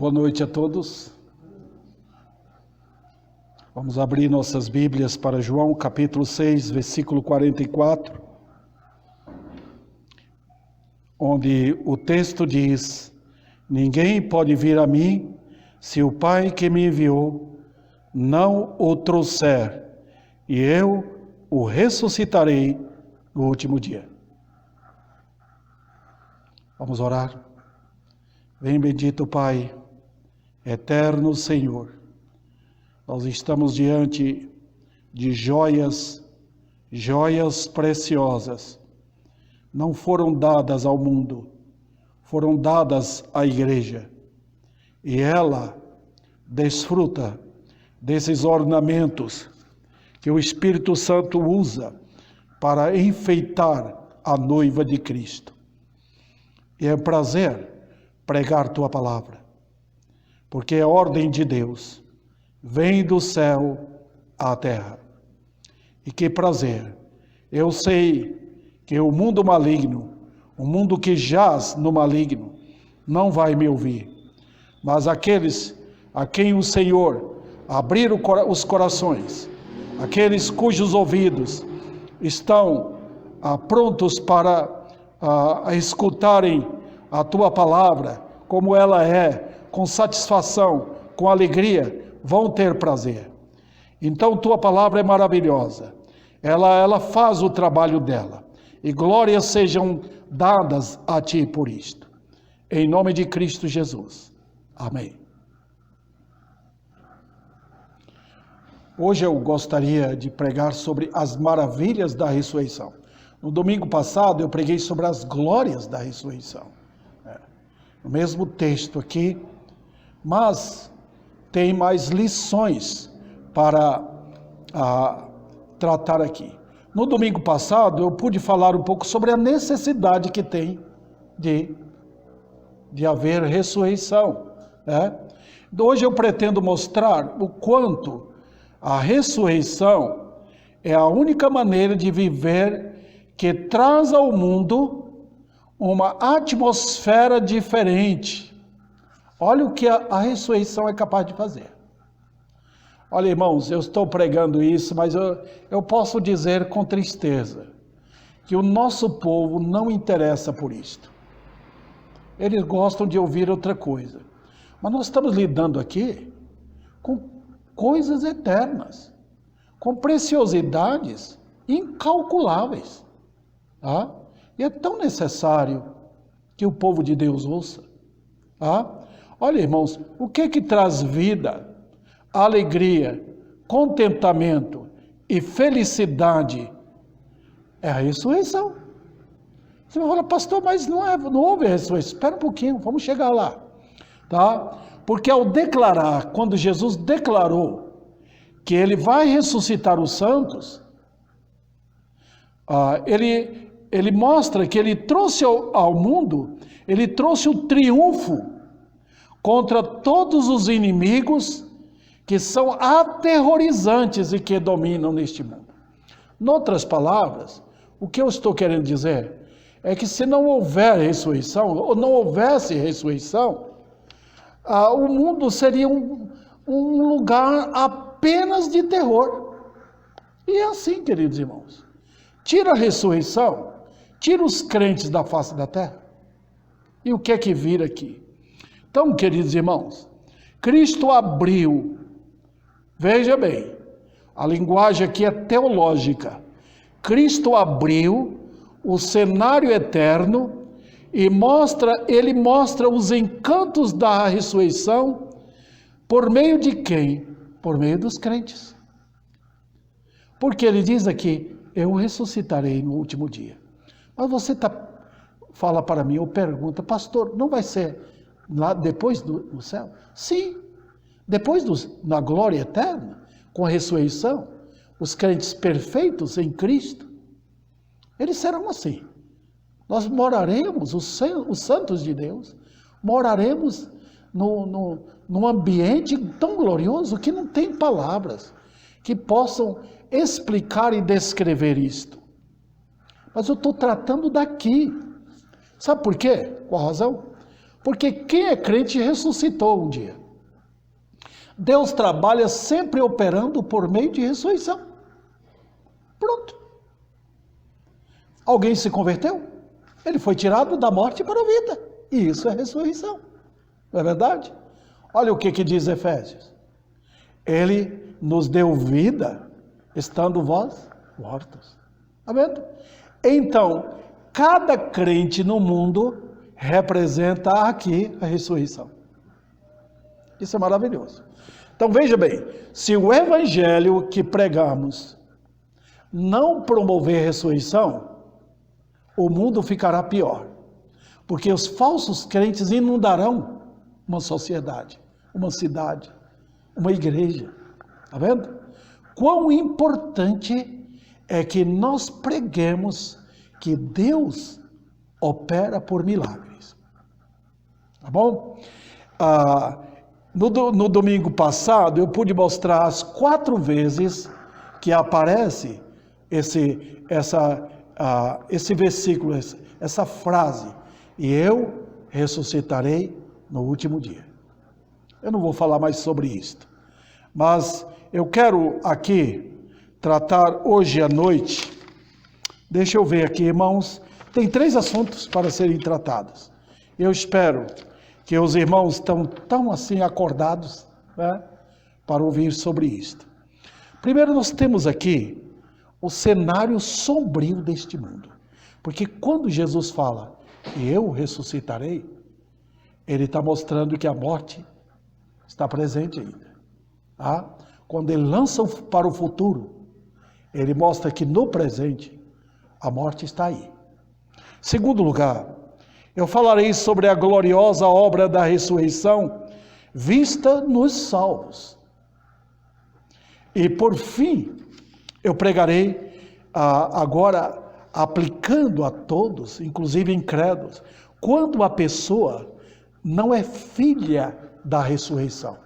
Boa noite a todos. Vamos abrir nossas Bíblias para João capítulo 6, versículo 44, onde o texto diz: ninguém pode vir a mim se o Pai que me enviou não o trouxer, e eu o ressuscitarei no último dia. Vamos orar. Vem, bendito Pai, eterno Senhor. Nós estamos diante de joias preciosas. Não foram dadas ao mundo, foram dadas à igreja. E ela desfruta desses ornamentos que o Espírito Santo usa para enfeitar a noiva de Cristo. E é um prazer pregar tua palavra, porque é ordem de Deus, vem do céu à terra. E que prazer! Eu sei que o mundo maligno, o mundo que jaz no maligno, não vai me ouvir, mas aqueles a quem o Senhor abrir os corações, aqueles cujos ouvidos estão prontos para escutarem a tua palavra, como ela é, com satisfação, com alegria, vão ter prazer. Então tua palavra é maravilhosa, ela faz o trabalho dela, e glórias sejam dadas a ti por isto. Em nome de Cristo Jesus. Amém. Hoje eu gostaria de pregar sobre as maravilhas da ressurreição. No domingo passado eu preguei sobre as glórias da ressurreição. No mesmo texto aqui, mas tem mais lições para tratar aqui. No domingo passado eu pude falar um pouco sobre a necessidade que tem de haver ressurreição. Hoje eu pretendo mostrar o quanto a ressurreição é a única maneira de viver que traz ao mundo uma atmosfera diferente. Olha o que a ressurreição é capaz de fazer. Olha, irmãos, eu estou pregando isso, mas eu posso dizer com tristeza que o nosso povo não interessa por isto. Eles gostam de ouvir outra coisa. Mas nós estamos lidando aqui com coisas eternas, com preciosidades incalculáveis. E é tão necessário que o povo de Deus ouça. Olha, irmãos, o que traz vida, alegria, contentamento e felicidade é a ressurreição. Você vai falar, pastor, mas não houve a ressurreição. Espera um pouquinho, vamos chegar lá. Porque ao declarar, quando Jesus declarou que ele vai ressuscitar os santos, ele mostra que ele trouxe ao mundo, ele trouxe o triunfo contra todos os inimigos que são aterrorizantes e que dominam neste mundo. Em outras palavras, o que eu estou querendo dizer é que se não houver ressurreição, ou não houvesse ressurreição, o mundo seria um lugar apenas de terror. E é assim, queridos irmãos. Tira a ressurreição, tira os crentes da face da terra. E o que é que vira aqui? Então, queridos irmãos, Cristo abriu, veja bem, a linguagem aqui é teológica. Cristo abriu o cenário eterno e ele mostra os encantos da ressurreição por meio de quem? Por meio dos crentes. Porque ele diz aqui, eu ressuscitarei no último dia. Mas você fala para mim, ou pergunta, pastor, não vai ser lá depois do céu? Sim, depois na glória eterna, com a ressurreição, os crentes perfeitos em Cristo, eles serão assim. Nós moraremos, os santos de Deus, moraremos num ambiente tão glorioso que não tem palavras que possam explicar e descrever isto. Mas eu estou tratando daqui. Sabe por quê? Qual a razão? Porque quem é crente ressuscitou um dia. Deus trabalha sempre operando por meio de ressurreição. Pronto. Alguém se converteu? Ele foi tirado da morte para a vida. E isso é ressurreição. Não é verdade? Olha o que diz Efésios. Ele nos deu vida, estando vós mortos. Está vendo? Então, cada crente no mundo representa aqui a ressurreição. Isso é maravilhoso. Então veja bem, se o evangelho que pregamos não promover ressurreição, o mundo ficará pior. Porque os falsos crentes inundarão uma sociedade, uma cidade, uma igreja. Está vendo? Quão importante é que nós preguemos que Deus opera por milagres. Tá bom? No domingo passado, eu pude mostrar as 4 vezes que aparece esse versículo, essa frase. E eu ressuscitarei no último dia. Eu não vou falar mais sobre isto. Mas eu quero aqui tratar hoje à noite. Deixa eu ver aqui, irmãos. Tem 3 assuntos para serem tratados. Eu espero que os irmãos estão tão assim acordados, né, para ouvir sobre isto. Primeiro, nós temos aqui o cenário sombrio deste mundo. Porque quando Jesus fala, eu ressuscitarei, ele está mostrando que a morte está presente ainda. Tá? Quando ele lança para o futuro, ele mostra que no presente, a morte está aí. Segundo lugar, eu falarei sobre a gloriosa obra da ressurreição vista nos salvos. E por fim, eu pregarei agora aplicando a todos, inclusive incrédulos, quando a pessoa não é filha da ressurreição.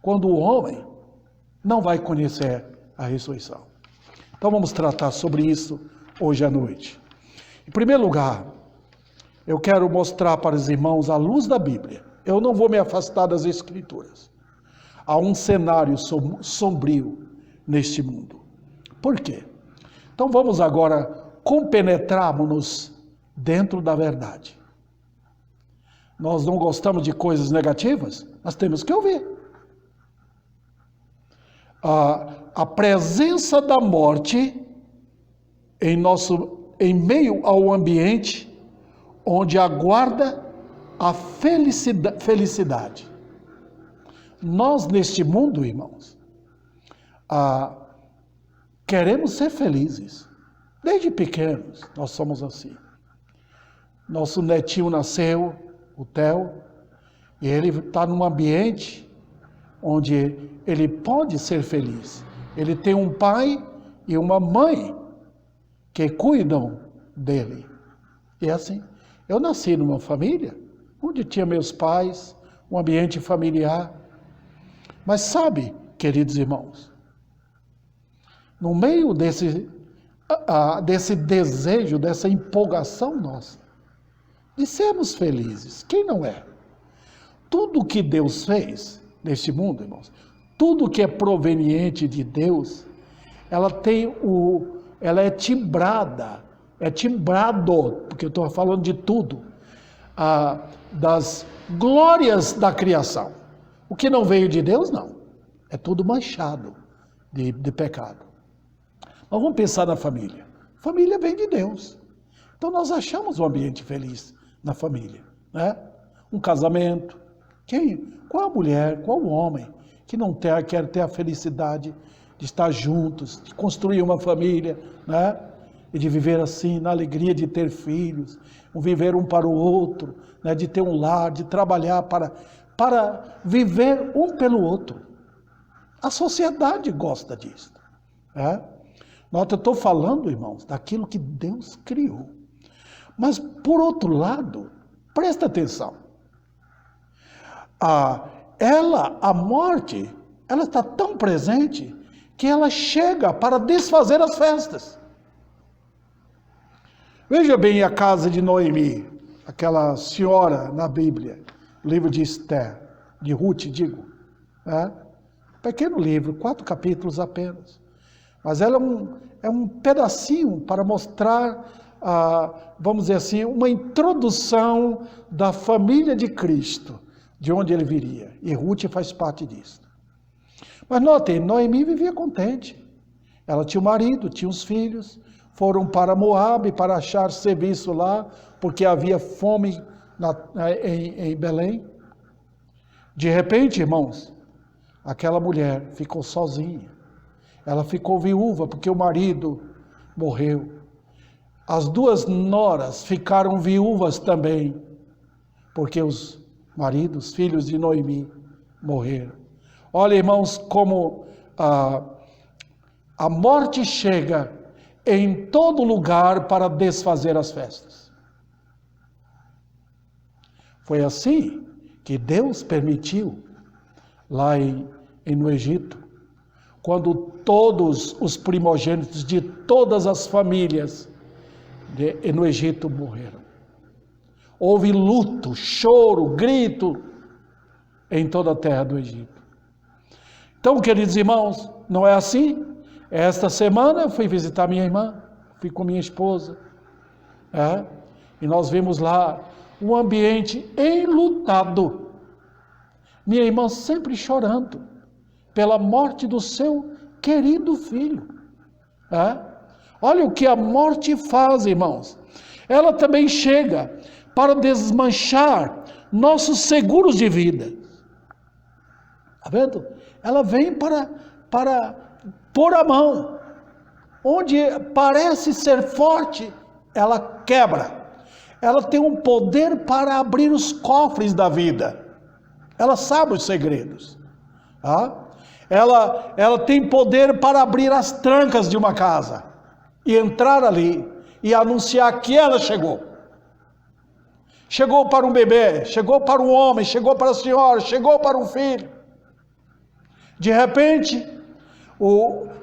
Quando o homem não vai conhecer a ressurreição. Então vamos tratar sobre isso hoje à noite. Em primeiro lugar, eu quero mostrar para os irmãos a luz da Bíblia. Eu não vou me afastar das Escrituras. Há um cenário sombrio neste mundo. Por quê? Então vamos agora compenetrarmos-nos dentro da verdade. Nós não gostamos de coisas negativas, mas temos que ouvir. A presença da morte em meio ao ambiente onde aguarda a felicidade. Nós neste mundo, irmãos, queremos ser felizes. Desde pequenos nós somos assim. Nosso netinho nasceu, o Theo, e ele está num ambiente onde ele pode ser feliz. Ele tem um pai e uma mãe que cuidam dele. E assim, eu nasci numa família onde tinha meus pais, um ambiente familiar. Mas sabe, queridos irmãos, no meio desse desejo, dessa empolgação nossa, de sermos felizes, quem não é? Tudo que Deus fez neste mundo, irmãos, tudo que é proveniente de Deus, ela é timbrado, porque eu estou falando de tudo, das glórias da criação. O que não veio de Deus, não. É tudo manchado de pecado. Mas vamos pensar na família. Família vem de Deus. Então nós achamos um ambiente feliz na família, né? Um casamento. Qual a mulher, qual o homem que não quer ter a felicidade de estar juntos, de construir uma família, né? E de viver assim, na alegria de ter filhos, viver um para o outro, né? De ter um lar, de trabalhar para viver um pelo outro. A sociedade gosta disso. Né? Nota, eu estou falando, irmãos, daquilo que Deus criou. Mas, por outro lado, presta atenção. A morte, ela está tão presente que ela chega para desfazer as festas. Veja bem a casa de Noemi. aquela senhora na Bíblia, livro de Esther, de Ruth, digo, né? Pequeno livro, 4 capítulos apenas. Mas ela é um pedacinho para mostrar, vamos dizer assim, uma introdução da família de Cristo, de onde ele viria. E Ruth faz parte disso. Mas notem, Noemi vivia contente. Ela tinha um marido, tinha os filhos, foram para Moabe para achar serviço lá, porque havia fome em Belém. De repente, irmãos, aquela mulher ficou sozinha. Ela ficou viúva porque o marido morreu. As 2 noras ficaram viúvas também, porque os maridos, filhos de Noemi, morreram. Olha, irmãos, como a morte chega em todo lugar para desfazer as festas. Foi assim que Deus permitiu lá no Egito, quando todos os primogênitos de todas as famílias no Egito morreram. Houve luto, choro, grito em toda a terra do Egito. Então, queridos irmãos, não é assim? Esta semana eu fui visitar minha irmã, fui com minha esposa, e nós vimos lá um ambiente enlutado. Minha irmã sempre chorando pela morte do seu querido filho. Olha o que a morte faz, irmãos. Ela também chega para desmanchar nossos seguros de vida. Está vendo? Ela vem para pôr a mão. Onde parece ser forte, ela quebra. Ela tem um poder para abrir os cofres da vida. Ela sabe os segredos. Ela tem poder para abrir as trancas de uma casa e entrar ali e anunciar que ela chegou. Chegou para um bebê, chegou para um homem, chegou para a senhora, chegou para um filho. De repente,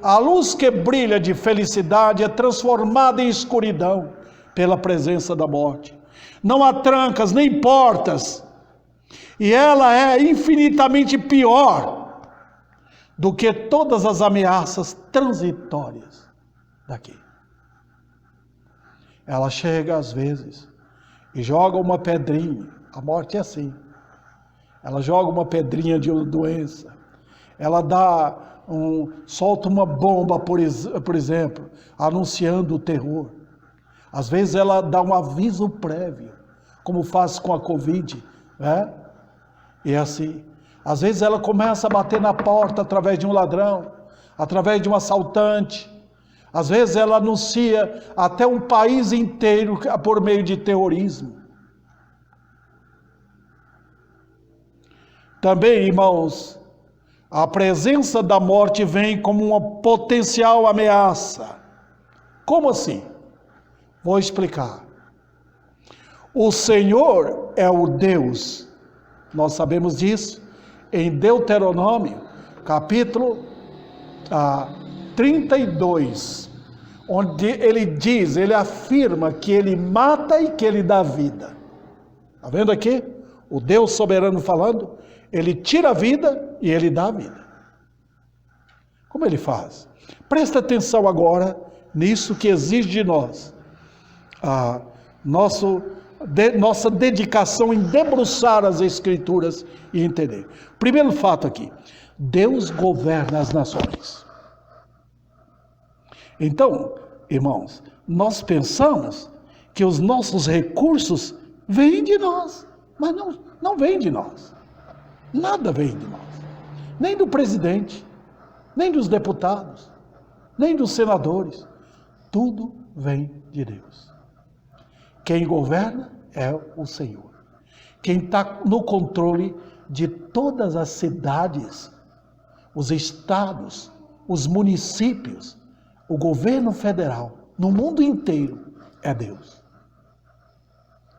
a luz que brilha de felicidade é transformada em escuridão pela presença da morte. Não há trancas nem portas. E ela é infinitamente pior do que todas as ameaças transitórias daqui. Ela chega às vezes e joga uma pedrinha. A morte é assim. Ela joga uma pedrinha de doença. Ela solta uma bomba, por exemplo, anunciando o terror. Às vezes ela dá um aviso prévio, como faz com a Covid, né? E assim, às vezes ela começa a bater na porta através de um ladrão, através de um assaltante. Às vezes ela anuncia até um país inteiro por meio de terrorismo. Também, irmãos, a presença da morte vem como uma potencial ameaça. Como assim? Vou explicar. O Senhor é o Deus. Nós sabemos disso em Deuteronômio, capítulo 32, onde ele afirma que ele mata e que ele dá vida. Está vendo aqui? O Deus soberano falando, ele tira a vida e ele dá a vida. Como ele faz? Presta atenção agora nisso que exige de nós nossa dedicação em debruçar as Escrituras e entender. Primeiro fato aqui, Deus governa as nações. Então, irmãos, nós pensamos que os nossos recursos vêm de nós, mas não vêm de nós. Nada vem de nós. Nem do presidente, nem dos deputados, nem dos senadores. Tudo vem de Deus. Quem governa é o Senhor. Quem está no controle de todas as cidades, os estados, os municípios, o governo federal, no mundo inteiro, é Deus.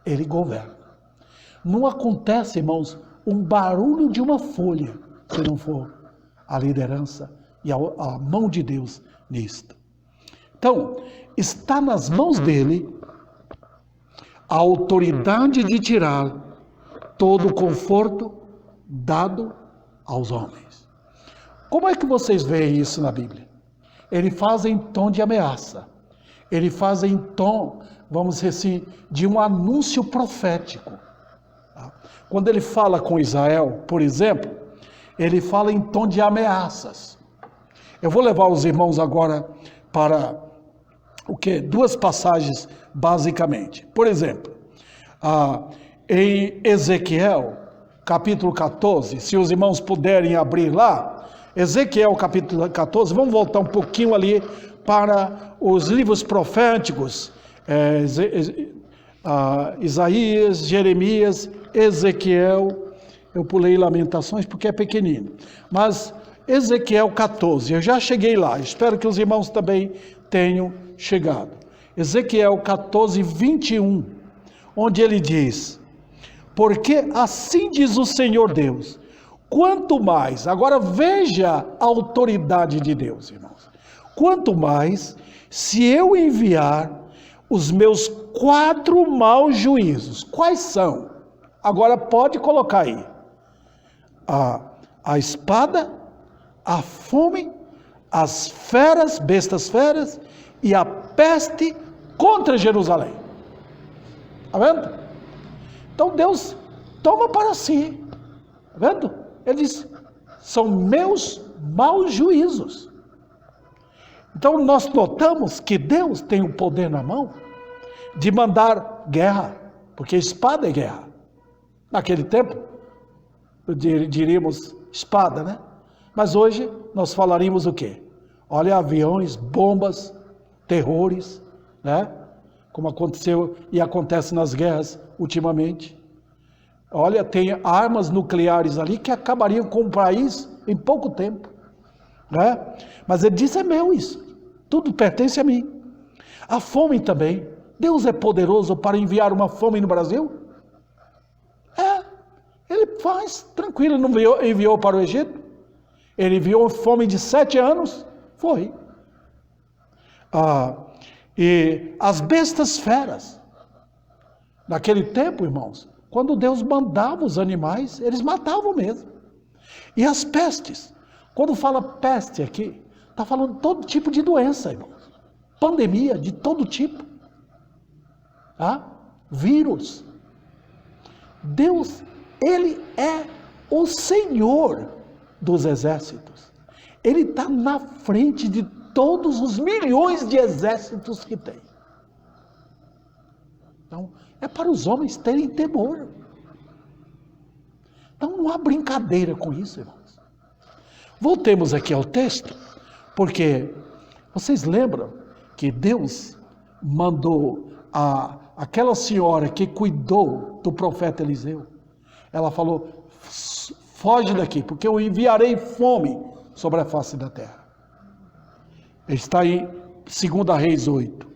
Ele governa. Não acontece, irmãos, um barulho de uma folha, se não for a liderança e a mão de Deus nisto. Então, está nas mãos dele a autoridade de tirar todo o conforto dado aos homens. Como é que vocês veem isso na Bíblia? Ele faz em tom de ameaça. Ele faz em tom, vamos dizer assim, de um anúncio profético. Quando ele fala com Israel, por exemplo, ele fala em tom de ameaças. Eu vou levar os irmãos agora para duas passagens basicamente. Por exemplo, em Ezequiel, capítulo 14, se os irmãos puderem abrir lá, Ezequiel capítulo 14, vamos voltar um pouquinho ali para os livros proféticos, Isaías, Jeremias, Ezequiel, eu pulei Lamentações porque é pequenino, mas Ezequiel 14, eu já cheguei lá, espero que os irmãos também tenham chegado. Ezequiel 14, 21, onde ele diz: porque assim diz o Senhor Deus, quanto mais, agora veja a autoridade de Deus, irmãos, quanto mais se eu enviar os meus 4 maus juízos. Quais são? Agora pode colocar aí. A espada, a fome, as feras, bestas feras e a peste contra Jerusalém. Está vendo? Então Deus toma para si. Está vendo? Ele diz, são meus maus juízos. Então nós notamos que Deus tem o poder na mão de mandar guerra, porque espada é guerra. Naquele tempo, diríamos espada, né? Mas hoje nós falaríamos o quê? Olha, aviões, bombas, terrores, né? Como aconteceu e acontece nas guerras ultimamente. Olha, tem armas nucleares ali que acabariam com o país em pouco tempo, né? Mas ele diz, é meu isso, tudo pertence a mim. A fome também, Deus é poderoso para enviar uma fome no Brasil? Ele faz, tranquilo, não enviou para o Egito? Ele enviou fome de 7 anos? Foi. E as bestas feras, naquele tempo, irmãos, quando Deus mandava os animais, eles matavam mesmo. E as pestes, quando fala peste aqui, está falando todo tipo de doença, irmãos. Pandemia de todo tipo. Vírus. Deus, Ele é o Senhor dos exércitos. Ele está na frente de todos os milhões de exércitos que tem. Então, é para os homens terem temor. Então, não há brincadeira com isso, irmãos. Voltemos aqui ao texto, porque vocês lembram que Deus mandou aquela senhora que cuidou do profeta Eliseu. Ela falou, foge daqui, porque eu enviarei fome sobre a face da terra. Está em 2 Reis 8.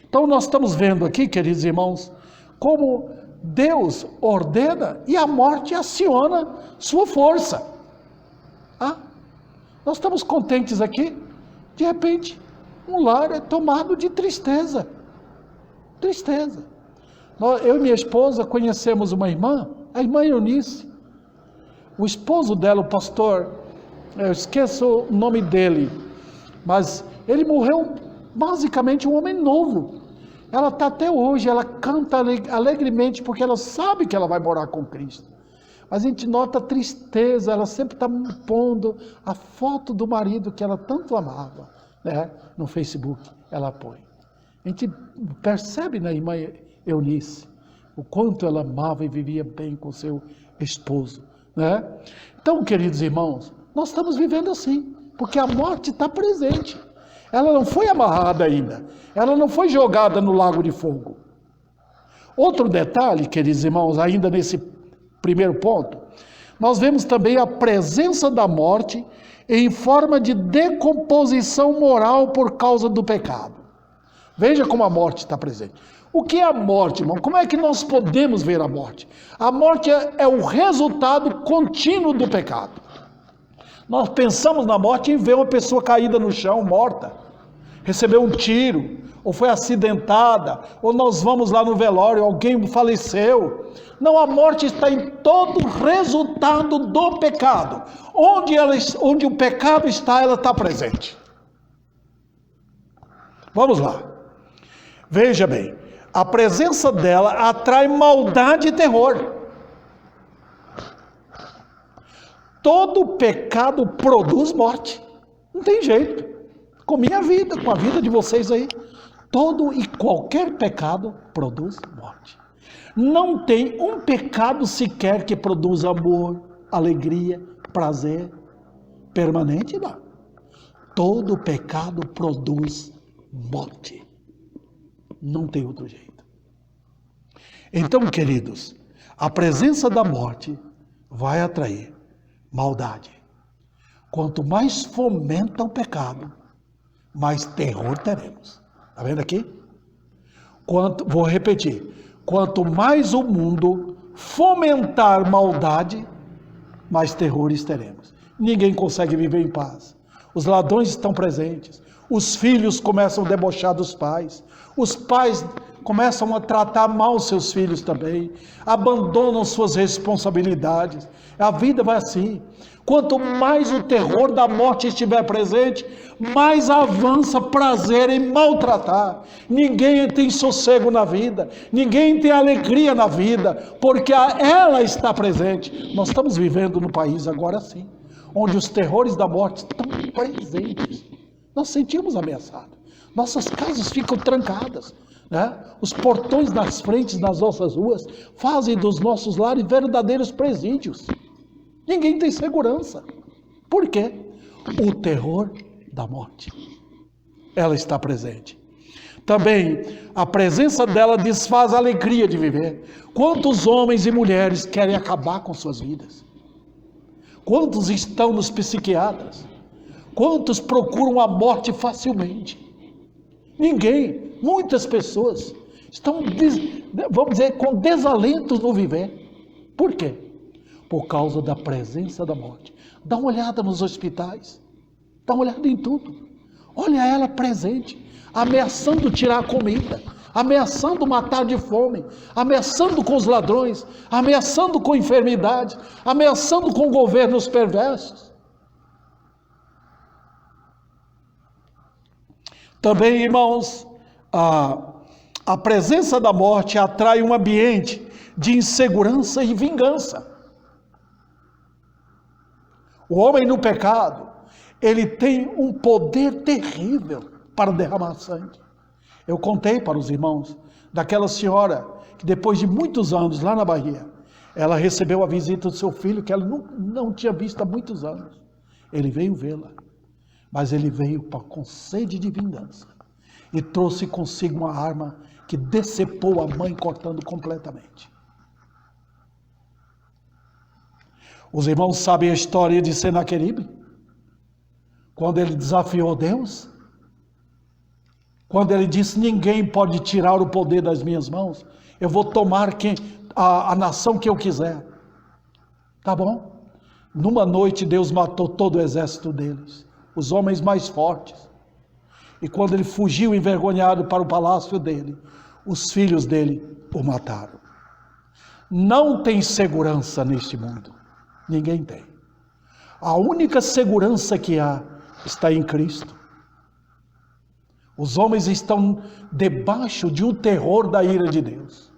Então nós estamos vendo aqui, queridos irmãos, como Deus ordena e a morte aciona sua força. Nós estamos contentes aqui, de repente, um lar é tomado de tristeza. Tristeza. Eu e minha esposa conhecemos uma irmã, a irmã Eunice. O esposo dela, o pastor, eu esqueço o nome dele, mas ele morreu basicamente um homem novo. Ela está até hoje, ela canta alegremente, porque ela sabe que ela vai morar com Cristo. Mas a gente nota a tristeza, ela sempre está pondo a foto do marido que ela tanto amava, né? No Facebook, ela põe. A gente percebe na irmã Eunice o quanto ela amava e vivia bem com seu esposo, né? Então, queridos irmãos, nós estamos vivendo assim, porque a morte está presente. Ela não foi amarrada ainda, ela não foi jogada no lago de fogo. Outro detalhe, queridos irmãos, ainda nesse primeiro ponto, nós vemos também a presença da morte em forma de decomposição moral por causa do pecado. Veja como a morte está presente. O que é a morte, irmão? Como é que nós podemos ver a morte? A morte é o resultado contínuo do pecado. Nós pensamos na morte em ver uma pessoa caída no chão, morta, recebeu um tiro, ou foi acidentada, ou nós vamos lá no velório, alguém faleceu. Não, a morte está em todo resultado do pecado. Onde o pecado está, ela está presente. Vamos lá. Veja bem, a presença dela atrai maldade e terror. Todo pecado produz morte. Não tem jeito. Com minha vida, com a vida de vocês aí. Todo e qualquer pecado produz morte. Não tem um pecado sequer que produza amor, alegria, prazer permanente, não. Todo pecado produz morte. Não tem outro jeito. Então, queridos, a presença da morte vai atrair maldade. Quanto mais fomenta o pecado, mais terror teremos. Está vendo aqui? Vou repetir. Quanto mais o mundo fomentar maldade, mais terrores teremos. Ninguém consegue viver em paz. Os ladrões estão presentes. Os filhos começam a debochar dos pais. Os pais começam a tratar mal seus filhos também. Abandonam suas responsabilidades. A vida vai assim. Quanto mais o terror da morte estiver presente, mais avança prazer em maltratar. Ninguém tem sossego na vida, ninguém tem alegria na vida, porque ela está presente. Nós estamos vivendo no país agora sim, onde os terrores da morte estão presentes. Nós sentimos ameaçados. Nossas casas ficam trancadas, né? Os portões das frentes das nossas ruas fazem dos nossos lares verdadeiros presídios. Ninguém tem segurança. Por quê? O terror da morte. Ela está presente. Também, a presença dela desfaz a alegria de viver. Quantos homens e mulheres querem acabar com suas vidas? Quantos estão nos psiquiatras? Quantos procuram a morte facilmente? Ninguém. Muitas pessoas estão, vamos dizer, com desalento no viver. Por quê? Por causa da presença da morte. Dá uma olhada nos hospitais. Dá uma olhada em tudo. Olha ela presente, ameaçando tirar a comida, ameaçando matar de fome, ameaçando com os ladrões, ameaçando com enfermidades, ameaçando com governos perversos. Também, irmãos, a presença da morte atrai um ambiente de insegurança e vingança. O homem no pecado, ele tem um poder terrível para derramar sangue. Eu contei para os irmãos daquela senhora que depois de muitos anos lá na Bahia, ela recebeu a visita do seu filho que ela não tinha visto há muitos anos. Ele veio vê-la, mas ele veio com sede de vingança e trouxe consigo uma arma que decepou a mãe, cortando completamente. Os irmãos sabem a história de Senaqueribe? Quando ele desafiou Deus? Quando ele disse, ninguém pode tirar o poder das minhas mãos, eu vou tomar a nação que eu quiser. Tá bom? Numa noite Deus matou todo o exército deles, os homens mais fortes. E quando ele fugiu envergonhado para o palácio dele, os filhos dele o mataram. Não tem segurança neste mundo. Ninguém tem. A única segurança que há está em Cristo. Os homens estão debaixo de um terror da ira de Deus.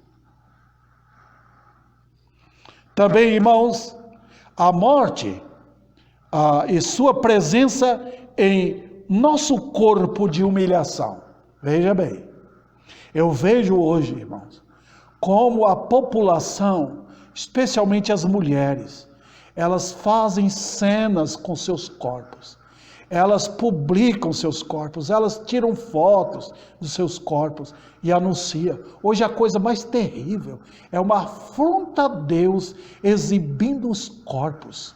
Também, irmãos, a morte e sua presença em nosso corpo de humilhação. Veja bem, eu vejo hoje, irmãos, como a população, especialmente as mulheres, elas fazem cenas com seus corpos, elas publicam seus corpos, elas tiram fotos dos seus corpos e anunciam. Hoje a coisa mais terrível é uma afronta a Deus exibindo os corpos,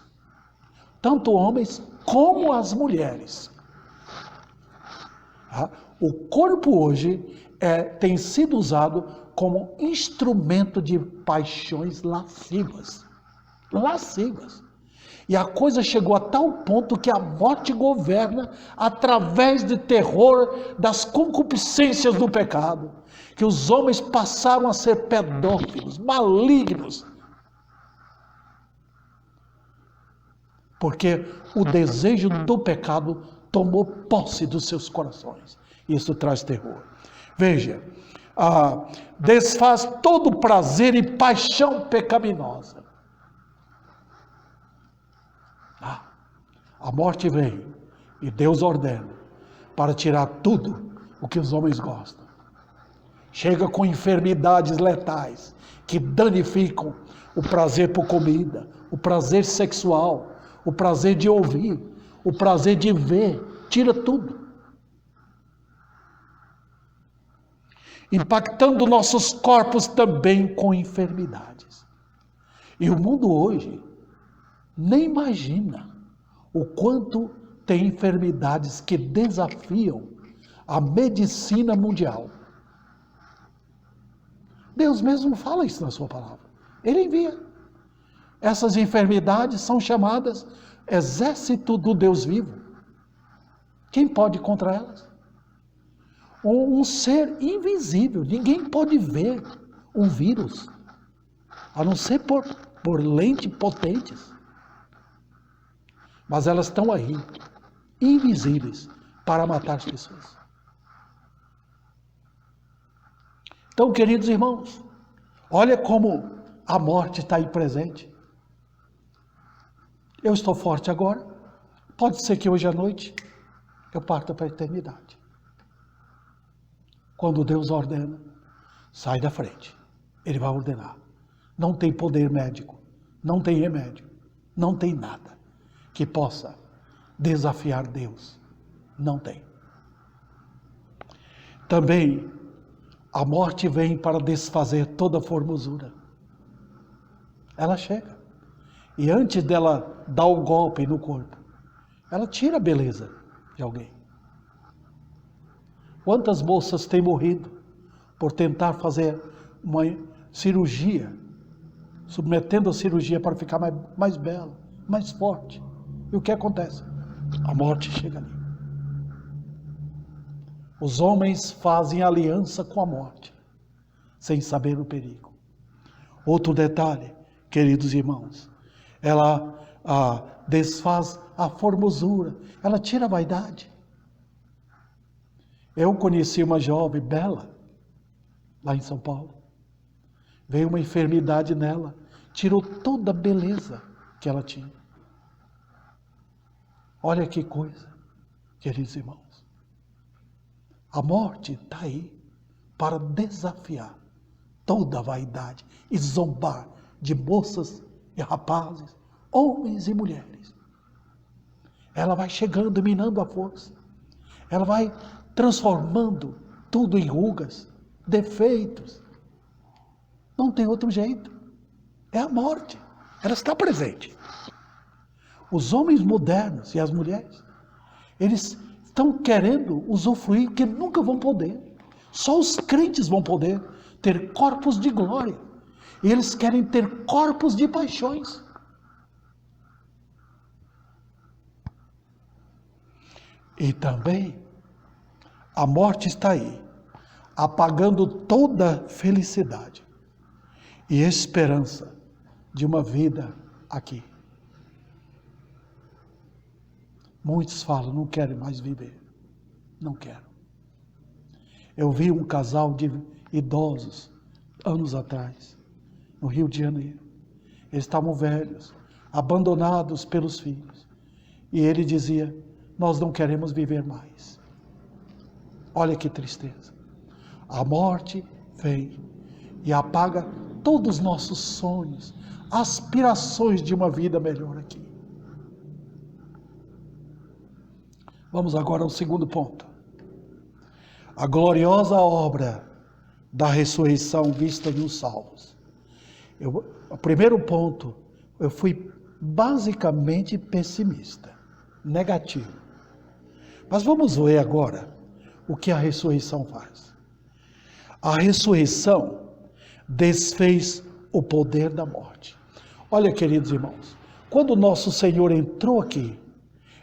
tanto homens como as mulheres. O corpo hoje tem sido usado como instrumento de paixões lascivas. Lascivas. E a coisa chegou a tal ponto que a morte governa através de terror das concupiscências do pecado, que os homens passaram a ser pedófilos, malignos, porque o desejo do pecado tomou posse dos seus corações. Isso traz terror. Veja, desfaz todo prazer e paixão pecaminosa. A morte vem e Deus ordena para tirar tudo o que os homens gostam. Chega com enfermidades letais que danificam o prazer por comida, o prazer sexual, o prazer de ouvir, o prazer de ver, tira tudo. Impactando nossos corpos também com enfermidades. E o mundo hoje nem imagina o quanto tem enfermidades que desafiam a medicina mundial. Deus mesmo fala isso na sua palavra. Ele envia. Essas enfermidades são chamadas exército do Deus vivo. Quem pode contra elas? Um ser invisível. Ninguém pode ver um vírus, a não ser por lentes potentes. Mas elas estão aí, invisíveis, para matar as pessoas. Então, queridos irmãos, olha como a morte está aí presente. Eu estou forte agora, pode ser que hoje à noite eu parta para a eternidade. Quando Deus ordena, sai da frente. Ele vai ordenar. Não tem poder médico, não tem remédio, não tem nada que possa desafiar Deus. Não tem. Também a morte vem para desfazer toda formosura. Ela chega. E antes dela dar o golpe no corpo, ela tira a beleza de alguém. Quantas moças têm morrido por tentar fazer uma cirurgia, submetendo a cirurgia para ficar mais bela, mais forte. E o que acontece? A morte chega ali. Os homens fazem aliança com a morte, sem saber o perigo. Outro detalhe, queridos irmãos, ela desfaz a formosura, ela tira a vaidade. Eu conheci uma jovem bela, lá em São Paulo. Veio uma enfermidade nela, tirou toda a beleza que ela tinha. Olha que coisa, queridos irmãos. A morte está aí para desafiar toda a vaidade e zombar de moças e rapazes, homens e mulheres. Ela vai chegando, minando a força. Ela vai transformando tudo em rugas, defeitos. Não tem outro jeito. É a morte. Ela está presente. Os homens modernos e as mulheres, eles estão querendo usufruir que nunca vão poder. Só os crentes vão poder ter corpos de glória. E eles querem ter corpos de paixões. E também a morte está aí, apagando toda felicidade e esperança de uma vida aqui. Muitos falam, não querem mais viver. Não quero. Eu vi um casal de idosos, anos atrás, no Rio de Janeiro. Eles estavam velhos, abandonados pelos filhos. E ele dizia, nós não queremos viver mais. Olha que tristeza. A morte vem e apaga todos os nossos sonhos, aspirações de uma vida melhor aqui. Vamos agora ao segundo ponto. A gloriosa obra da ressurreição vista nos salvos. O primeiro ponto, eu fui basicamente pessimista, negativo. Mas vamos ver agora o que a ressurreição faz. A ressurreição desfez o poder da morte. Olha, queridos irmãos, Quando o nosso Senhor entrou aqui,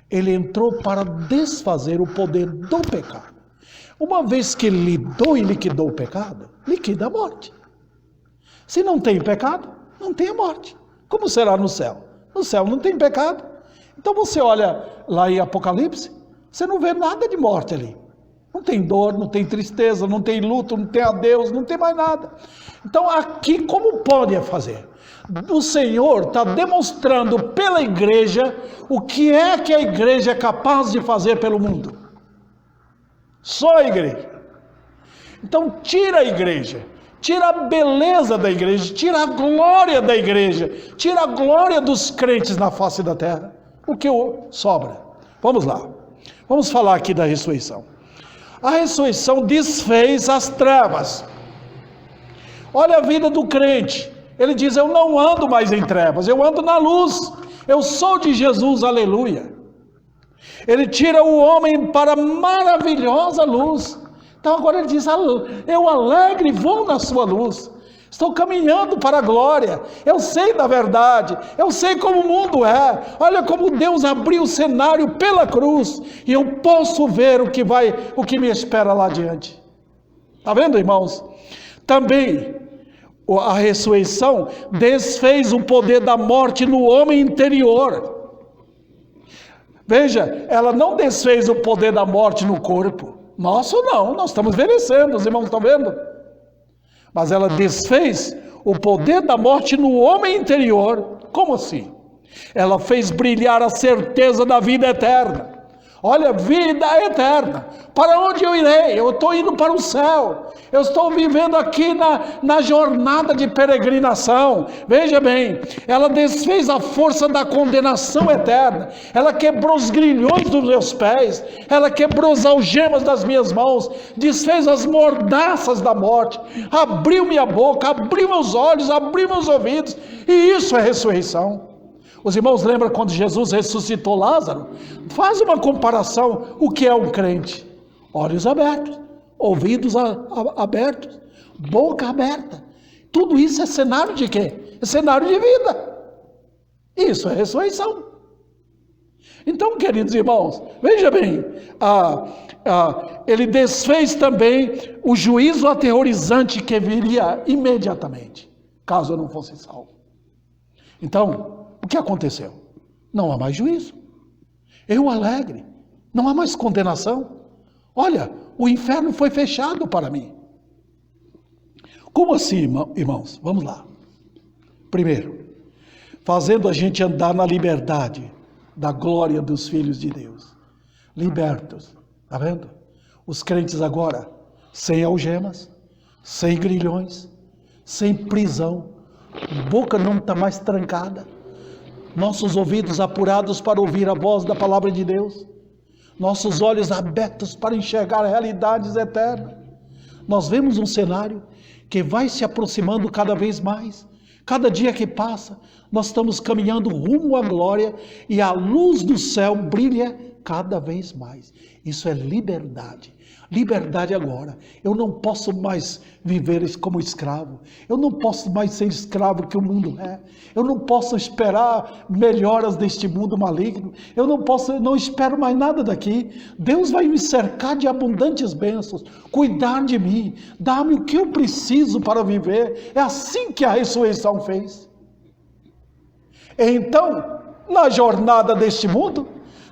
Ele entrou para desfazer o poder do pecado. Uma vez que Ele lidou e liquidou o pecado, liquida a morte. Se não tem pecado, não tem a morte. Como será no céu? No céu não tem pecado. Então você olha lá em Apocalipse, você não vê nada de morte ali. Não tem dor, não tem tristeza, não tem luto, não tem adeus, não tem mais nada. Então aqui como pode fazer? O Senhor está demonstrando pela igreja o que é que a igreja é capaz de fazer pelo mundo. Só a igreja. Então tira a igreja, tira a beleza da igreja, tira a glória da igreja, tira a glória dos crentes na face da terra. O que sobra? Vamos lá. Vamos falar aqui da ressurreição. A ressurreição desfez as trevas. Olha a vida do crente. Ele diz, eu não ando mais em trevas, eu ando na luz. Eu sou de Jesus, aleluia. Ele tira o homem para a maravilhosa luz. Então agora ele diz, eu alegre vou na sua luz. Estou caminhando para a glória. Eu sei da verdade. Eu sei como o mundo é. Olha como Deus abriu o cenário pela cruz. E eu posso ver o que me espera lá adiante. Está vendo, irmãos? Também a ressurreição desfez o poder da morte no homem interior. Veja, ela não desfez o poder da morte no corpo. Nosso não, nós estamos envelhecendo, os irmãos estão vendo? Mas ela desfez o poder da morte no homem interior. Como assim? Ela fez brilhar a certeza da vida eterna. Olha, vida eterna. Para onde eu irei? Eu estou indo para o céu. Eu estou vivendo aqui na jornada de peregrinação. Veja bem, ela desfez a força da condenação eterna. Ela quebrou os grilhões dos meus pés. Ela quebrou as algemas das minhas mãos. Desfez as mordaças da morte. Abriu minha boca, abriu meus olhos, abriu meus ouvidos. E isso é ressurreição. Os irmãos lembram quando Jesus ressuscitou Lázaro? Faz uma comparação, o que é um crente? Olhos abertos, ouvidos abertos, boca aberta. Tudo isso é cenário de quê? É cenário de vida. Isso é ressurreição. Então, queridos irmãos, veja bem, ele desfez também o juízo aterrorizante que viria imediatamente, caso eu não fosse salvo. Então, o que aconteceu? Não há mais juízo. Eu alegre. Não há mais condenação. Olha, o inferno foi fechado para mim. Como assim, irmãos? Vamos lá. Primeiro, fazendo a gente andar na liberdade da glória dos filhos de Deus. Libertos. Está vendo? Os crentes agora, sem algemas, sem grilhões, sem prisão. Boca não está mais trancada. Nossos ouvidos apurados para ouvir a voz da palavra de Deus, nossos olhos abertos para enxergar realidades eternas. Nós vemos um cenário que vai se aproximando cada vez mais. Cada dia que passa, nós estamos caminhando rumo à glória e a luz do céu brilha cada vez mais. Isso é liberdade. Liberdade agora. Eu não posso mais viver como escravo. Eu não posso mais ser escravo que o mundo é. Eu não posso esperar melhoras deste mundo maligno. Eu não espero mais nada daqui. Deus vai me cercar de abundantes bênçãos, cuidar de mim, dar-me o que eu preciso para viver. É assim que a ressurreição fez. Então, na jornada deste mundo,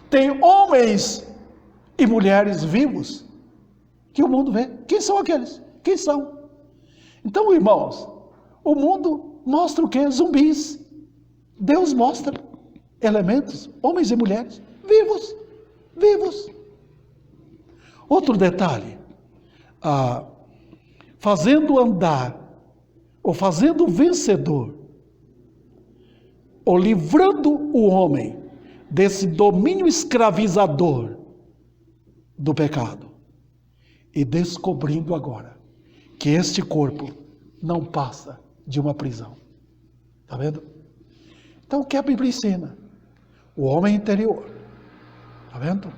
tem homens e mulheres vivos que o mundo vê. Quem são aqueles? Quem são? Então, irmãos, o mundo mostra o quê? Zumbis. Deus mostra elementos, homens e mulheres, vivos, vivos. Outro detalhe, fazendo andar, ou fazendo vencedor, ou livrando o homem desse domínio escravizador do pecado. E descobrindo agora que este corpo não passa de uma prisão. Está vendo? Então o que a Bíblia ensina? O homem interior. Está vendo?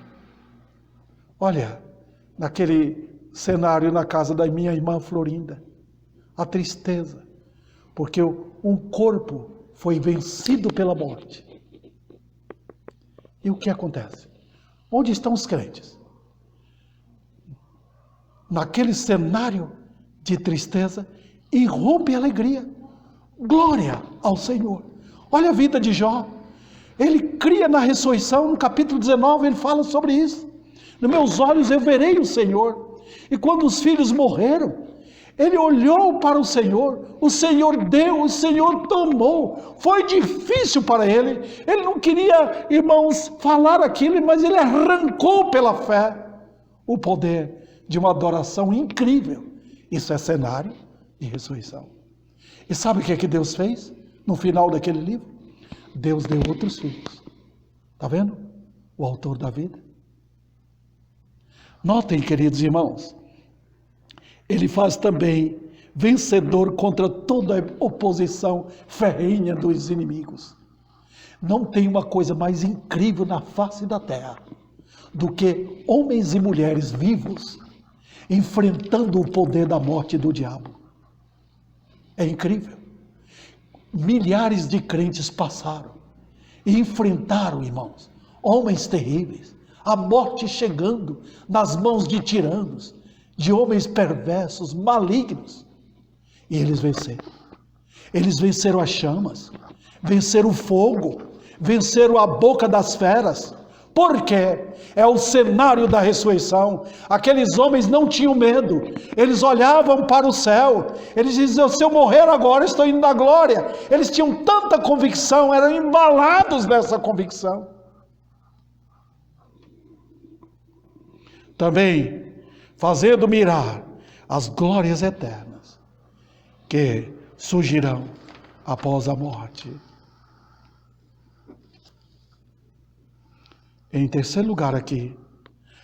Olha, naquele cenário na casa da minha irmã Florinda, a tristeza, porque um corpo foi vencido pela morte. E o que acontece? Onde estão os crentes? Naquele cenário de tristeza, irrompe a alegria. Glória ao Senhor. Olha a vida de Jó. Ele cria na ressurreição, no capítulo 19, ele fala sobre isso. Nos meus olhos eu verei o Senhor. E quando os filhos morreram, ele olhou para o Senhor deu, o Senhor tomou. Foi difícil para ele. Ele não queria, irmãos, falar aquilo, mas ele arrancou pela fé o poder de uma adoração incrível. Isso é cenário de ressurreição. E sabe o que é que Deus fez no final daquele livro? Deus deu outros filhos. Está vendo? O autor da vida. Notem, queridos irmãos, ele faz também vencedor contra toda a oposição ferrenha dos inimigos. Não tem uma coisa mais incrível na face da terra do que homens e mulheres vivos enfrentando o poder da morte e do diabo. É incrível. Milhares de crentes passaram e enfrentaram, irmãos, homens terríveis, a morte chegando nas mãos de tiranos, de homens perversos, malignos. E eles venceram. Eles venceram as chamas, venceram o fogo, venceram a boca das feras. Por quê? É o cenário da ressurreição. Aqueles homens não tinham medo. Eles olhavam para o céu. Eles diziam, se eu morrer agora, estou indo na glória. Eles tinham tanta convicção, eram embalados nessa convicção. Também fazendo mirar as glórias eternas que surgirão após a morte. Em terceiro lugar aqui,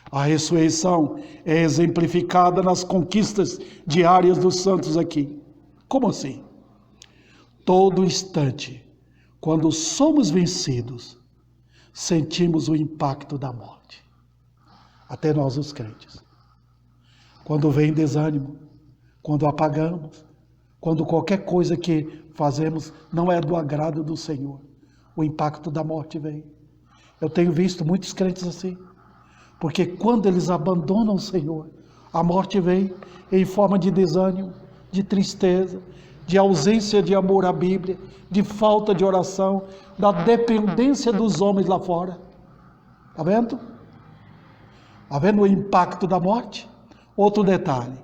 a ressurreição é exemplificada nas conquistas diárias dos santos aqui. Como assim? Todo instante, quando somos vencidos, sentimos o impacto da morte. Até nós os crentes. Quando vem desânimo, quando apagamos, quando qualquer coisa que fazemos não é do agrado do Senhor, o impacto da morte vem. Eu tenho visto muitos crentes assim, porque quando eles abandonam o Senhor, a morte vem em forma de desânimo, de tristeza, de ausência de amor à Bíblia, de falta de oração, da dependência dos homens lá fora. Está vendo? Está vendo o impacto da morte? Outro detalhe,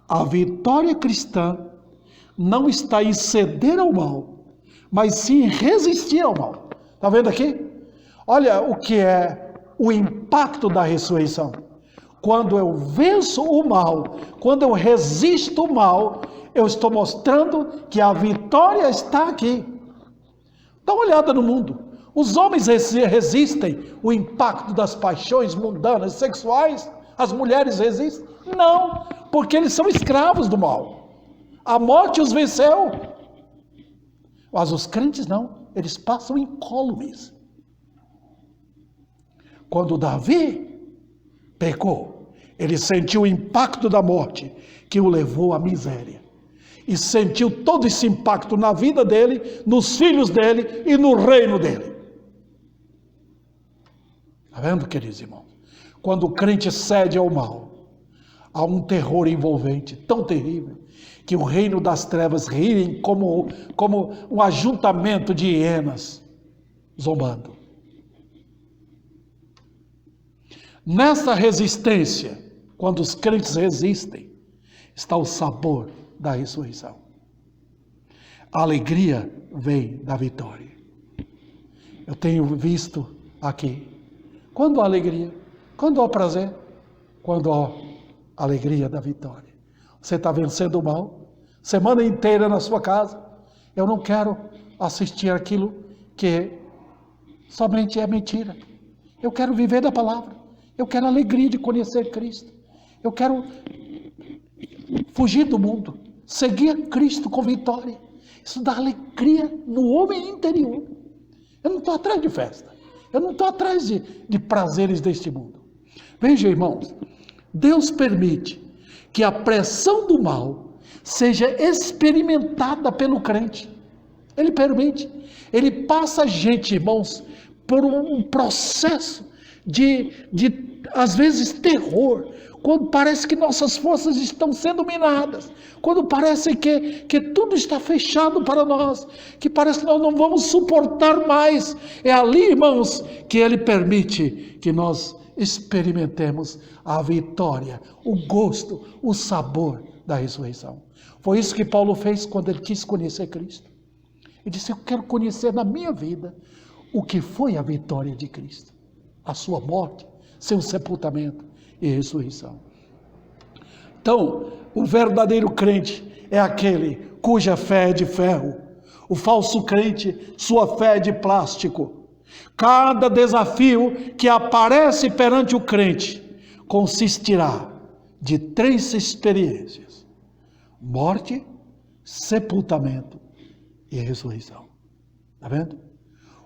a vitória cristã não está em ceder ao mal, mas sim em resistir ao mal. Está vendo aqui? Olha o que é o impacto da ressurreição. Quando eu venço o mal, quando eu resisto o mal, eu estou mostrando que a vitória está aqui. Dá uma olhada no mundo. Os homens resistem o impacto das paixões mundanas, sexuais. As mulheres resistem? Não, porque eles são escravos do mal. A morte os venceu. Mas os crentes não, eles passam incólumes. Quando Davi pecou, ele sentiu o impacto da morte que o levou à miséria. E sentiu todo esse impacto na vida dele, nos filhos dele e no reino dele. Está vendo, queridos irmãos? Quando o crente cede ao mal, há um terror envolvente, tão terrível, que o reino das trevas riem como um ajuntamento de hienas, zombando. Nessa resistência, quando os crentes resistem, está o sabor da ressurreição. A alegria vem da vitória. Eu tenho visto aqui, quando há alegria, quando há prazer, quando há alegria da vitória. Você está vencendo o mal, semana inteira na sua casa. Eu não quero assistir aquilo que somente é mentira. Eu quero viver da palavra. Eu quero a alegria de conhecer Cristo. Eu quero fugir do mundo, seguir Cristo com vitória. Isso dá alegria no homem interior. Eu não estou atrás de festa. Eu não estou atrás de prazeres deste mundo. Veja, irmãos, Deus permite que a pressão do mal seja experimentada pelo crente. Ele permite. Ele passa gente, irmãos, por um processo de às vezes, terror, quando parece que nossas forças estão sendo minadas, quando parece que tudo está fechado para nós, que parece que nós não vamos suportar mais. É ali, irmãos, que Ele permite que nós experimentemos a vitória, o gosto, o sabor da ressurreição. Foi isso que Paulo fez quando ele quis conhecer Cristo. Ele disse: eu quero conhecer na minha vida o que foi a vitória de Cristo, a sua morte, seu sepultamento e ressurreição. Então, o verdadeiro crente é aquele cuja fé é de ferro. O falso crente, sua fé é de plástico. Cada desafio que aparece perante o crente consistirá de 3 experiências: morte, sepultamento e ressurreição. Está vendo?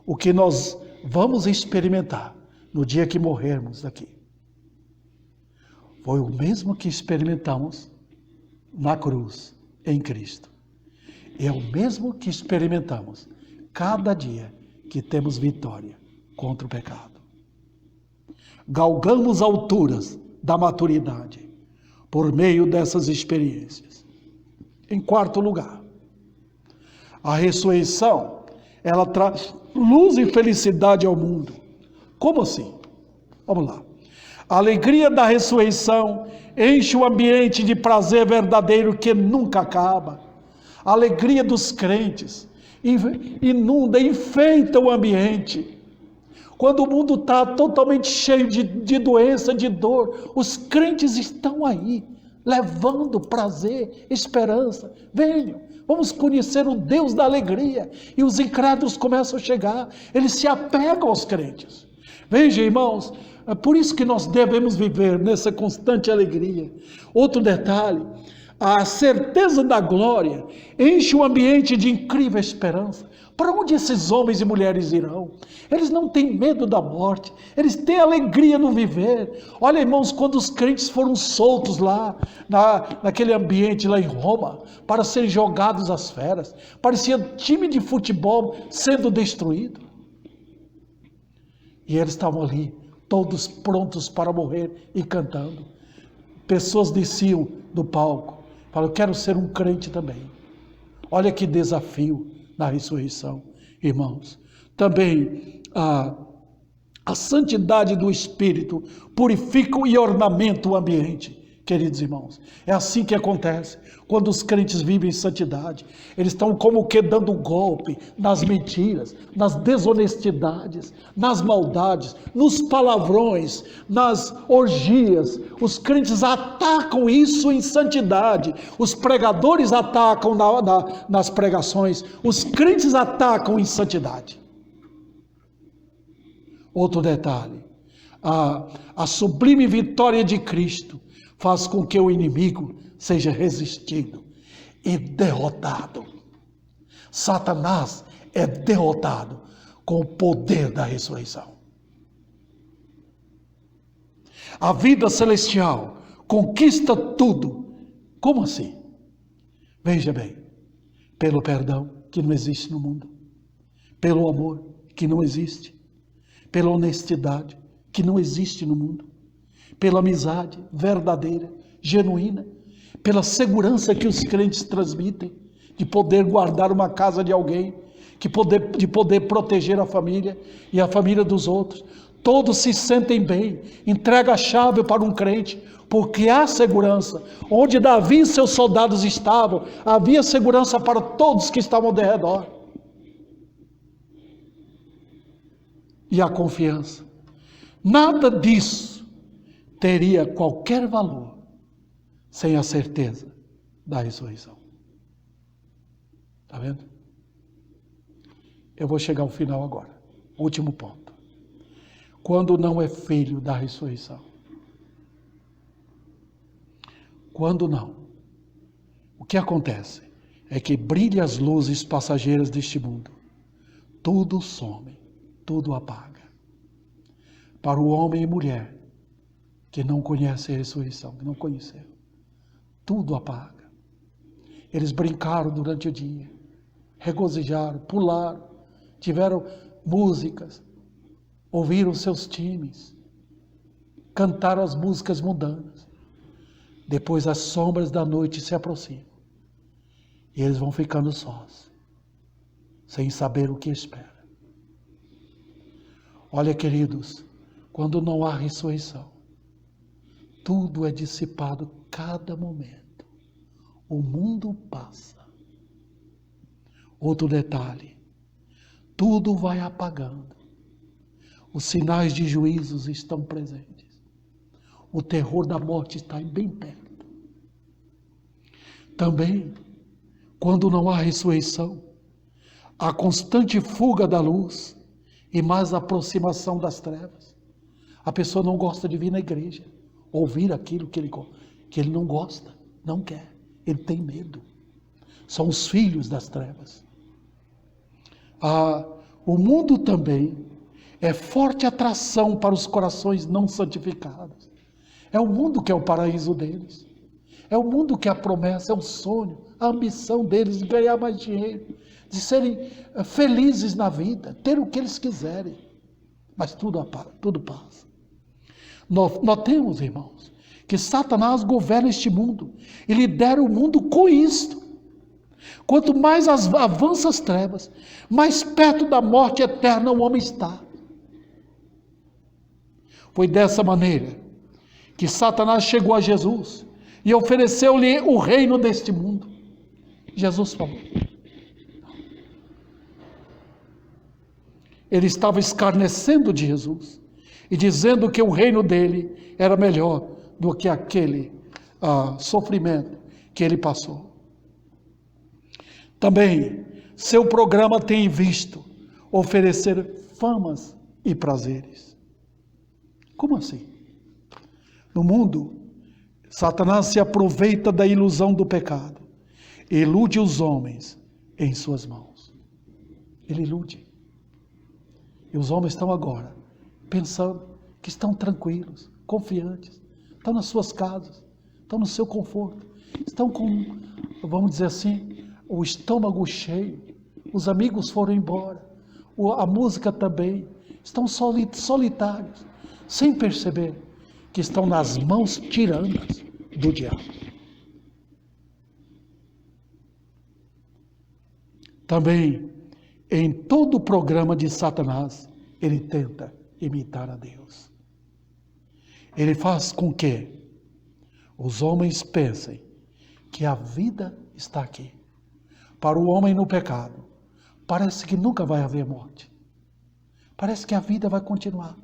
O que nós vamos experimentar no dia que morrermos aqui foi o mesmo que experimentamos na cruz, em Cristo. É o mesmo que experimentamos cada dia que temos vitória contra o pecado. Galgamos alturas da maturidade por meio dessas experiências. Em quarto lugar, a ressurreição, ela traz luz e felicidade ao mundo. Como assim? Vamos lá. A alegria da ressurreição enche o ambiente de prazer verdadeiro que nunca acaba. A alegria dos crentes inunda, enfeita o ambiente. Quando o mundo está totalmente cheio de doença, de dor, os crentes estão aí, levando prazer, esperança. Venham, vamos conhecer o Deus da alegria. E os incrédulos começam a chegar, eles se apegam aos crentes. Veja, irmãos, é por isso que nós devemos viver nessa constante alegria. Outro detalhe, a certeza da glória enche o ambiente de incrível esperança. Para onde esses homens e mulheres irão? Eles não têm medo da morte, eles têm alegria no viver. Olha, irmãos, quando os crentes foram soltos lá, naquele ambiente lá em Roma, para serem jogados às feras, parecia time de futebol sendo destruído. E eles estavam ali, todos prontos para morrer e cantando. Pessoas desciam do palco, falaram: eu quero ser um crente também. Olha que desafio na ressurreição, irmãos. Também a santidade do Espírito purifica e ornamenta o ambiente, queridos irmãos. É assim que acontece quando os crentes vivem em santidade. Eles estão como que dando golpe nas mentiras, nas desonestidades, nas maldades, nos palavrões, nas orgias. Os crentes atacam isso em santidade. Os pregadores atacam nas pregações. Os crentes atacam em santidade. Outro detalhe, a sublime vitória de Cristo faz com que o inimigo seja resistido e derrotado. Satanás é derrotado com o poder da ressurreição. A vida celestial conquista tudo. Como assim? Veja bem, pelo perdão que não existe no mundo, pelo amor que não existe, pela honestidade que não existe no mundo, pela amizade verdadeira, genuína, pela segurança que os crentes transmitem, de poder guardar uma casa de alguém, de poder proteger a família e a família dos outros. Todos se sentem bem. Entrega a chave para um crente, porque há segurança. Onde Davi e seus soldados estavam, havia segurança para todos que estavam ao redor. E a confiança. Nada disso teria qualquer valor sem a certeza da ressurreição. Está vendo? Eu vou chegar ao final agora. Último ponto. Quando não é filho da ressurreição. Quando não, o que acontece é que brilham as luzes passageiras deste mundo. Tudo some, tudo apaga. Para o homem e mulher que não conhecem a ressurreição, que não conheceram, tudo apaga. Eles brincaram durante o dia, regozijaram, pularam, tiveram músicas, ouvir os seus times, cantar as músicas mundanas. Depois as sombras da noite se aproximam e eles vão ficando sós, sem saber o que espera. Olha, queridos, quando não há ressurreição, tudo é dissipado cada momento. O mundo passa. Outro detalhe, tudo vai apagando. Os sinais de juízos estão presentes. O terror da morte está bem perto. Também, quando não há ressurreição, há constante fuga da luz e mais aproximação das trevas. A pessoa não gosta de vir na igreja, ouvir aquilo que ele não gosta, não quer, ele tem medo. São os filhos das trevas. O mundo também é forte atração para os corações não santificados. É o mundo que é o paraíso deles. É o mundo que é a promessa, é o sonho, a ambição deles de ganhar mais dinheiro, de serem felizes na vida, ter o que eles quiserem. Mas tudo passa. Notemos, irmãos, que Satanás governa este mundo e lidera o mundo com isto. Quanto mais avança as trevas, mais perto da morte eterna o homem está. Foi dessa maneira que Satanás chegou a Jesus e ofereceu-lhe o reino deste mundo. Jesus falou. Ele estava escarnecendo de Jesus e dizendo que o reino dele era melhor do que aquele sofrimento que ele passou. Também, seu programa tem visto oferecer famas e prazeres. Como assim? No mundo, Satanás se aproveita da ilusão do pecado e ilude os homens em suas mãos. Ele ilude. E os homens estão agora pensando que estão tranquilos, confiantes, estão nas suas casas, estão no seu conforto, estão com, vamos dizer assim, o estômago cheio, os amigos foram embora, a música também, estão solitários, sem perceber que estão nas mãos tiranas do diabo. Também, em todo o programa de Satanás, ele tenta imitar a Deus. Ele faz com que os homens pensem que a vida está aqui. Para o homem no pecado, parece que nunca vai haver morte. Parece que a vida vai continuar.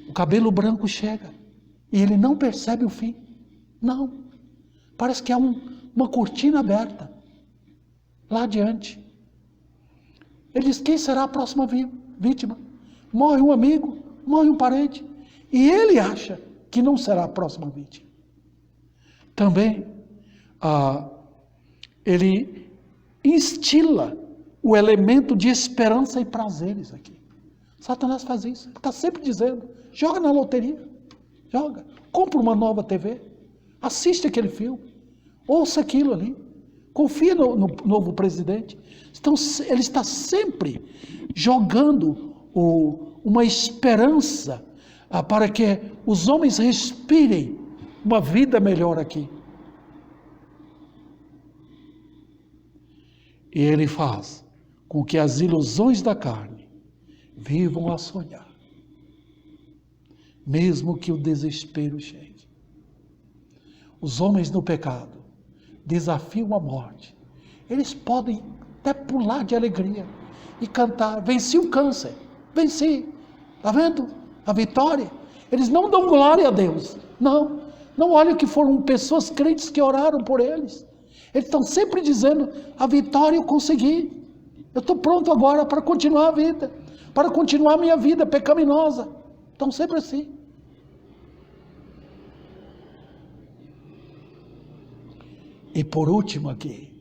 O cabelo branco chega e ele não percebe o fim. Não. Parece que há uma cortina aberta lá adiante. Ele diz: quem será a próxima vítima? Morre um amigo, morre um parente. E ele acha que não será a próxima vítima. Também, ele instila o elemento de esperança e prazeres aqui. Satanás faz isso. Ele está sempre dizendo: joga na loteria, joga, compra uma nova TV, assiste aquele filme, ouça aquilo ali, confia no novo presidente. Então, ele está sempre jogando uma esperança para que os homens respirem uma vida melhor aqui. E ele faz com que as ilusões da carne vivam a sonhar, mesmo que o desespero chegue. Os homens no pecado desafiam a morte. Eles podem até pular de alegria e cantar: venci o câncer, venci, está vendo? A vitória. Eles não dão glória a Deus, não olham que foram pessoas crentes que oraram por eles. Eles estão sempre dizendo: a vitória eu consegui, eu estou pronto agora para continuar a vida, para continuar a minha vida pecaminosa. Estão sempre assim. E por último aqui,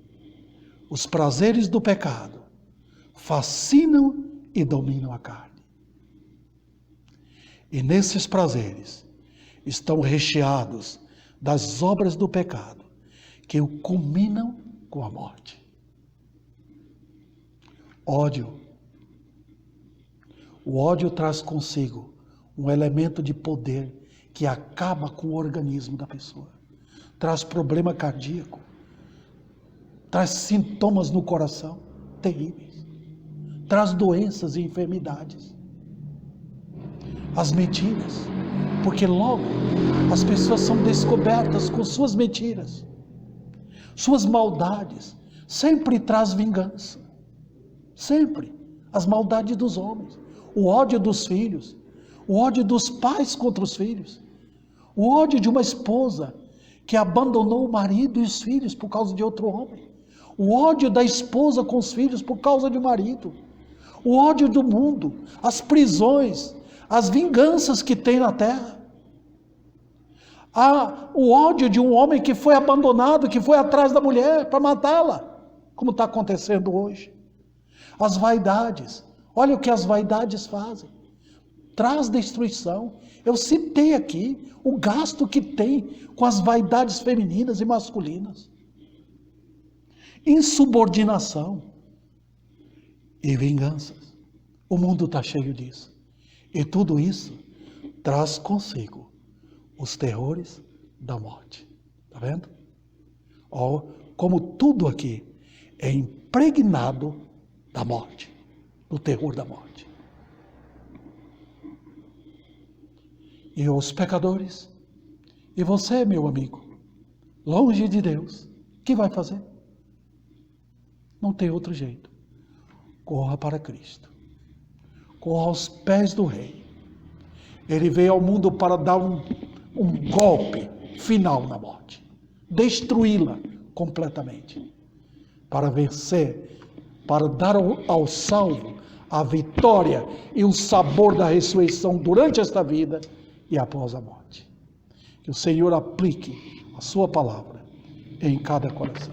os prazeres do pecado fascinam e dominam a carne. E nesses prazeres estão recheados das obras do pecado, que o culminam com a morte. Ódio, O ódio traz consigo um elemento de poder que acaba com o organismo da pessoa. Traz problema cardíaco. Traz sintomas no coração terríveis. Traz doenças e enfermidades. As mentiras. Porque logo as pessoas são descobertas com suas mentiras. Suas maldades. Sempre traz vingança. Sempre. As maldades dos homens. O ódio dos filhos. O ódio dos pais contra os filhos. O ódio de uma esposa que abandonou o marido e os filhos por causa de outro homem. O ódio da esposa com os filhos por causa de marido. O ódio do mundo, as prisões, as vinganças que tem na terra. O ódio de um homem que foi abandonado, que foi atrás da mulher para matá-la, como está acontecendo hoje. As vaidades, olha o que as vaidades fazem. Traz destruição. Eu citei aqui o gasto que tem com as vaidades femininas e masculinas. Insubordinação e vinganças. O mundo está cheio disso. E tudo isso traz consigo os terrores da morte. Está vendo? Como tudo aqui é impregnado da morte, do terror da morte. E os pecadores, e você, meu amigo, longe de Deus, o que vai fazer? Não tem outro jeito. Corra para Cristo. Corra aos pés do Rei. Ele veio ao mundo para dar um golpe final na morte. Destruí-la completamente. Para vencer, para dar ao salvo a vitória e o sabor da ressurreição durante esta vida e após a morte. Que o Senhor aplique a sua palavra em cada coração.